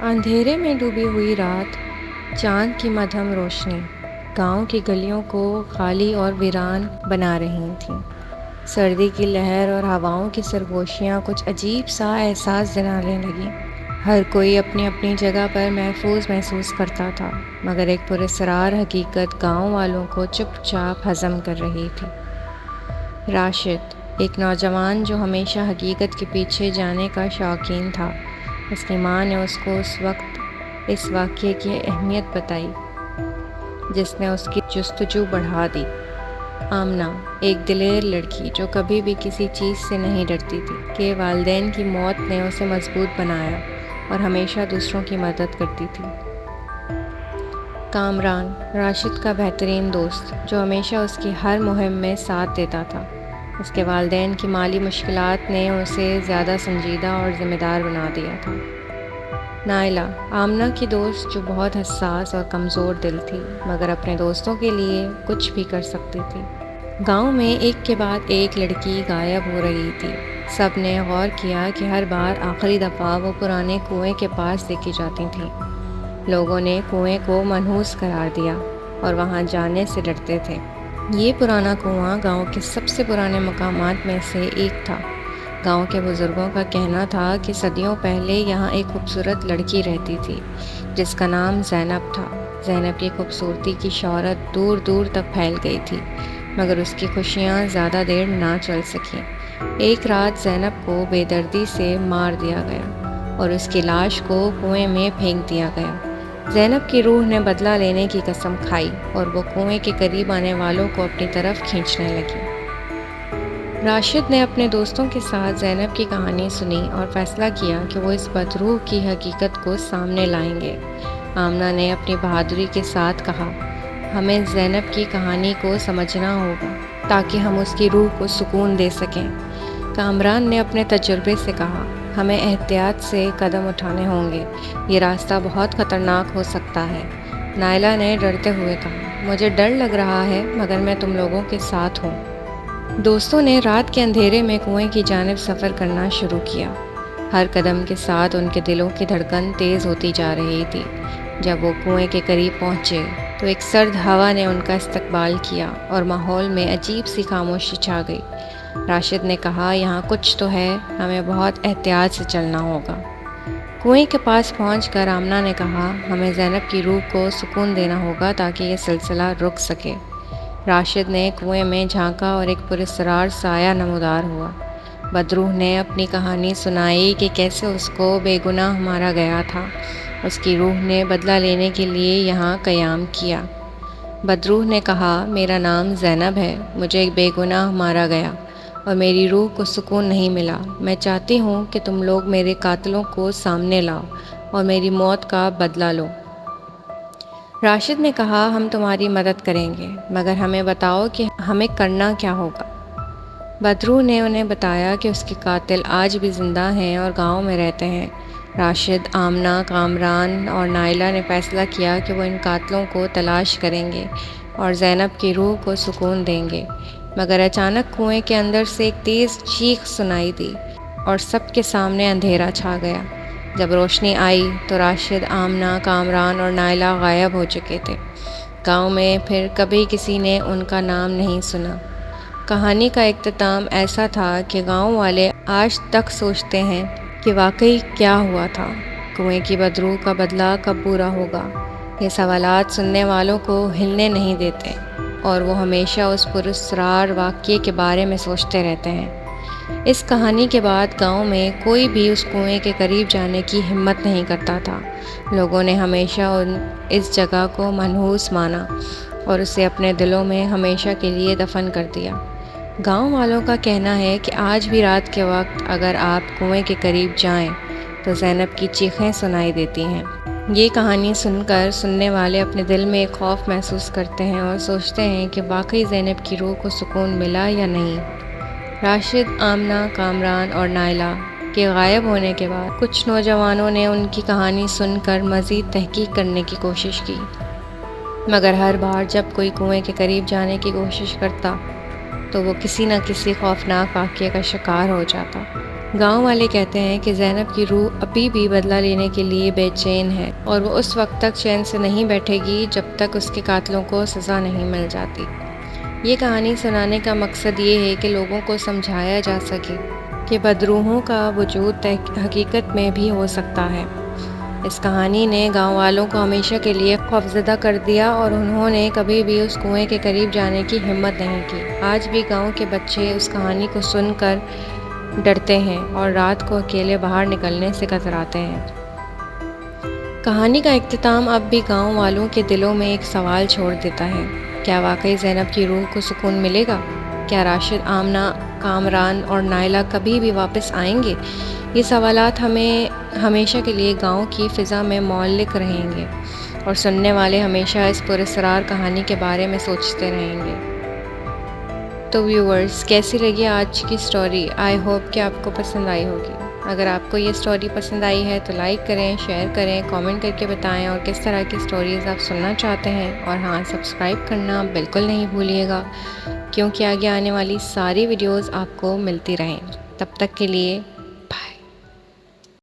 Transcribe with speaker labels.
Speaker 1: اندھیرے میں ڈوبی ہوئی رات، چاند کی مدھم روشنی گاؤں کی گلیوں کو خالی اور ویران بنا رہی تھیں۔ سردی کی لہر اور ہواؤں کی سرگوشیاں کچھ عجیب سا احساس دلانے لگیں۔ ہر کوئی اپنی اپنی جگہ پر محسوس کرتا تھا، مگر ایک پراسرار حقیقت گاؤں والوں کو چپ چاپ ہضم کر رہی تھی۔ راشد، ایک نوجوان جو ہمیشہ حقیقت کے پیچھے جانے کا شوقین تھا، اس کی ماں نے اس کو اس وقت اس واقعے کی اہمیت بتائی جس نے اس کی جستجو بڑھا دی۔ آمنہ، ایک دلیر لڑکی جو کبھی بھی کسی چیز سے نہیں ڈرتی تھی، کہ والدین کی موت نے اسے مضبوط بنایا اور ہمیشہ دوسروں کی مدد کرتی تھی۔ کامران، راشد کا بہترین دوست جو ہمیشہ اس کی ہر مہم میں ساتھ دیتا تھا۔ اس کے والدین کی مالی مشکلات نے اسے زیادہ سنجیدہ اور ذمہ دار بنا دیا تھا۔ نائلہ، آمنہ کی دوست جو بہت حساس اور کمزور دل تھی، مگر اپنے دوستوں کے لیے کچھ بھی کر سکتی تھی۔ گاؤں میں ایک کے بعد ایک لڑکی غائب ہو رہی تھی۔ سب نے غور کیا کہ ہر بار آخری دفعہ وہ پرانے کنویں کے پاس دیکھی جاتی تھیں۔ لوگوں نے کنویں کو منحوس قرار دیا اور وہاں جانے سے ڈرتے تھے۔ یہ پرانا کنواں گاؤں کے سب سے پرانے مقامات میں سے ایک تھا۔ گاؤں کے بزرگوں کا کہنا تھا کہ صدیوں پہلے یہاں ایک خوبصورت لڑکی رہتی تھی جس کا نام زینب تھا۔ زینب کی خوبصورتی کی شہرت دور دور تک پھیل گئی تھی، مگر اس کی خوشیاں زیادہ دیر نہ چل سکیں۔ ایک رات زینب کو بے دردی سے مار دیا گیا اور اس کی لاش کو کنویں میں پھینک دیا گیا۔ زینب کی روح نے بدلہ لینے کی قسم کھائی اور وہ کنویں کے قریب آنے والوں کو اپنی طرف کھینچنے لگی۔ راشد نے اپنے دوستوں کے ساتھ زینب کی کہانی سنی اور فیصلہ کیا کہ وہ اس بدروح کی حقیقت کو سامنے لائیں گے۔ آمنہ نے اپنی بہادری کے ساتھ کہا، ہمیں زینب کی کہانی کو سمجھنا ہوگا تاکہ ہم اس کی روح کو سکون دے سکیں۔ کامران نے اپنے تجربے سے کہا، ہمیں احتیاط سے قدم اٹھانے ہوں گے، یہ راستہ بہت خطرناک ہو سکتا ہے۔ نائلہ نے ڈرتے ہوئے کہا، مجھے ڈر لگ رہا ہے مگر میں تم لوگوں کے ساتھ ہوں۔ دوستوں نے رات کے اندھیرے میں کنویں کی جانب سفر کرنا شروع کیا۔ ہر قدم کے ساتھ ان کے دلوں کی دھڑکن تیز ہوتی جا رہی تھی۔ جب وہ کنویں کے قریب پہنچے تو ایک سرد ہوا نے ان کا استقبال کیا اور ماحول میں عجیب سی خاموشی چھا گئی۔ راشد نے کہا، یہاں کچھ تو ہے، ہمیں بہت احتیاط سے چلنا ہوگا۔ کنویں کے پاس پہنچ کر آمنہ نے کہا، ہمیں زینب کی روح کو سکون دینا ہوگا تاکہ یہ سلسلہ رک سکے۔ راشد نے کنویں میں جھانکا اور ایک پراسرار سایہ نمودار ہوا۔ بدروح نے اپنی کہانی سنائی کہ کیسے اس کو بے گناہ مارا گیا تھا۔ اس کی روح نے بدلہ لینے کے لیے یہاں قیام کیا۔ بدروح نے کہا، میرا نام زینب ہے، مجھے ایک بے گناہ مارا گیا اور میری روح کو سکون نہیں ملا۔ میں چاہتی ہوں کہ تم لوگ میرے قاتلوں کو سامنے لاؤ اور میری موت کا بدلہ لو۔ راشد نے کہا، ہم تمہاری مدد کریں گے، مگر ہمیں بتاؤ کہ ہمیں کرنا کیا ہوگا۔ بدروح نے انہیں بتایا کہ اس کے قاتل آج بھی زندہ ہیں اور گاؤں میں رہتے ہیں۔ راشد، آمنہ، کامران اور نائلہ نے فیصلہ کیا کہ وہ ان قاتلوں کو تلاش کریں گے اور زینب کی روح کو سکون دیں گے۔ مگر اچانک کنویں کے اندر سے ایک تیز چیخ سنائی دی اور سب کے سامنے اندھیرا چھا گیا۔ جب روشنی آئی تو راشد، آمنہ، کامران اور نائلہ غائب ہو چکے تھے۔ گاؤں میں پھر کبھی کسی نے ان کا نام نہیں سنا۔ کہانی کا اختتام ایسا تھا کہ گاؤں والے آج تک سوچتے ہیں کہ واقعی کیا ہوا تھا۔ کنویں کی بدروح کا بدلہ کب پورا ہوگا؟ یہ سوالات سننے والوں کو ہلنے نہیں دیتے اور وہ ہمیشہ اس پراسرار واقعے کے بارے میں سوچتے رہتے ہیں۔ اس کہانی کے بعد گاؤں میں کوئی بھی اس کنویں کے قریب جانے کی ہمت نہیں کرتا تھا۔ لوگوں نے ہمیشہ اس جگہ کو منحوس مانا اور اسے اپنے دلوں میں ہمیشہ کے لیے دفن کر دیا۔ گاؤں والوں کا کہنا ہے کہ آج بھی رات کے وقت اگر آپ کنویں کے قریب جائیں تو زینب کی چیخیں سنائی دیتی ہیں۔ یہ کہانی سن کر سننے والے اپنے دل میں ایک خوف محسوس کرتے ہیں اور سوچتے ہیں کہ واقعی زینب کی روح کو سکون ملا یا نہیں۔ راشد، آمنہ، کامران اور نائلہ کے غائب ہونے کے بعد کچھ نوجوانوں نے ان کی کہانی سن کر مزید تحقیق کرنے کی کوشش کی، مگر ہر بار جب کوئی کنویں کے قریب جانے کی کوشش کرتا تو وہ کسی نہ کسی خوفناک واقعے کا شکار ہو جاتا۔ گاؤں والے کہتے ہیں کہ زینب کی روح ابھی بھی بدلہ لینے کے لیے بے چین ہے اور وہ اس وقت تک چین سے نہیں بیٹھے گی جب تک اس کے قاتلوں کو سزا نہیں مل جاتی۔ یہ کہانی سنانے کا مقصد یہ ہے کہ لوگوں کو سمجھایا جا سکے کہ بدروحوں کا وجود حقیقت میں بھی ہو سکتا ہے۔ اس کہانی نے گاؤں والوں کو ہمیشہ کے لیے خوفزدہ کر دیا اور انہوں نے کبھی بھی اس کنویں کے قریب جانے کی ہمت نہیں کی۔ آج بھی گاؤں کے بچے اس کہانی کو سن کر ڈرتے ہیں اور رات کو اکیلے باہر نکلنے سے کتراتے ہیں۔ کہانی کا اختتام اب بھی گاؤں والوں کے دلوں میں ایک سوال چھوڑ دیتا ہے، کیا واقعی زینب کی روح کو سکون ملے گا؟ کیا راشد، آمنہ، کامران اور نائلہ کبھی بھی واپس آئیں گے؟ یہ سوالات ہمیں ہمیشہ کے لیے گاؤں کی فضا میں معلق رہیں گے اور سننے والے ہمیشہ اس پراسرار کہانی کے بارے میں سوچتے رہیں گے۔ تو ویورز، کیسی لگی آج کی سٹوری؟ آئی ہوپ کہ آپ کو پسند آئی ہوگی۔ اگر آپ کو یہ سٹوری پسند آئی ہے تو لائک کریں، شیئر کریں، کامنٹ کر کے بتائیں اور کس طرح کی سٹوریز آپ سننا چاہتے ہیں، اور ہاں، سبسکرائب کرنا بالکل نہیں بھولیے گا کیونکہ آگے آنے والی ساری ویڈیوز آپ کو ملتی رہیں۔ تب تک کے لیے